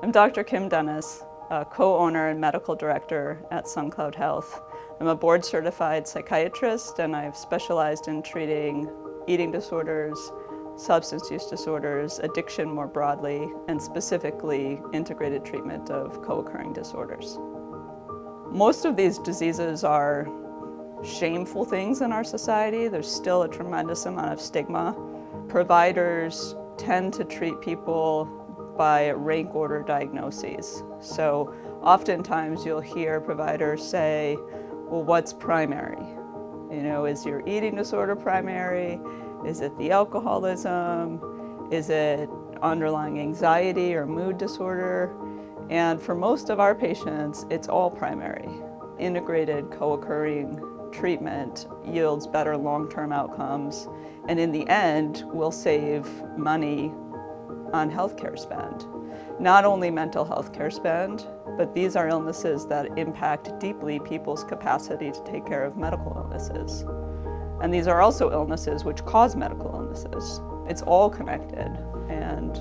I'm Dr. Kim Dennis, a co-owner and medical director at SunCloud Health. I'm a board-certified psychiatrist, and I've specialized in treating eating disorders, substance use disorders, addiction more broadly, and specifically integrated treatment of co-occurring disorders. Most of these diseases are shameful things in our society. There's still a tremendous amount of stigma. Providers tend to treat people by rank order diagnoses. So oftentimes you'll hear providers say, well, what's primary? You know, is your eating disorder primary? Is it the alcoholism? Is it underlying anxiety or mood disorder? And for most of our patients, it's all primary. Integrated co-occurring treatment yields better long-term outcomes, and in the end will save money on healthcare spend. Not only mental health care spend, but these are illnesses that impact deeply people's capacity to take care of medical illnesses. And these are also illnesses which cause medical illnesses. It's all connected. And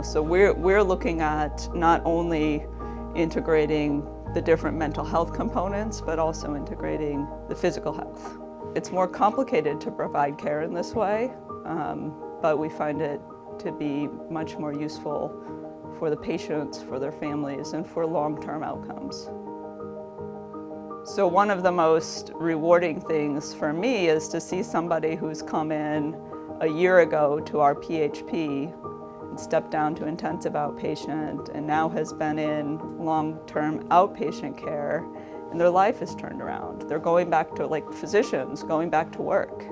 so we're looking at not only integrating the different mental health components, but also integrating the physical health. It's more complicated to provide care in this way, but we find it to be much more useful for the patients, for their families, and for long-term outcomes. So one of the most rewarding things for me is to see somebody who's come in a year ago to our PHP and stepped down to intensive outpatient and now has been in long-term outpatient care, and their life is turned around. They're going back to, like physicians, going back to work,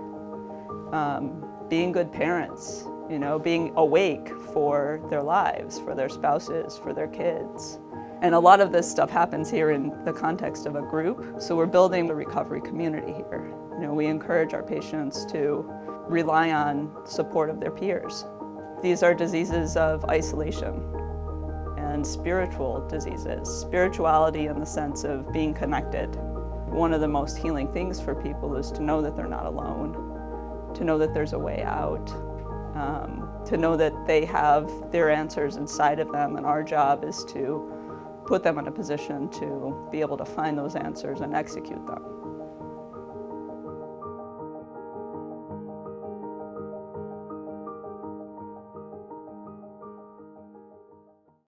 being good parents, being awake for their lives, for their spouses, for their kids. And a lot of this stuff happens here in the context of a group, so we're building the recovery community here. We encourage our patients to rely on support of their peers. These are diseases of isolation and spiritual diseases, spirituality in the sense of being connected. One of the most healing things for people is to know that they're not alone, to know that there's a way out, to know that they have their answers inside of them, and our job is to put them in a position to be able to find those answers and execute them.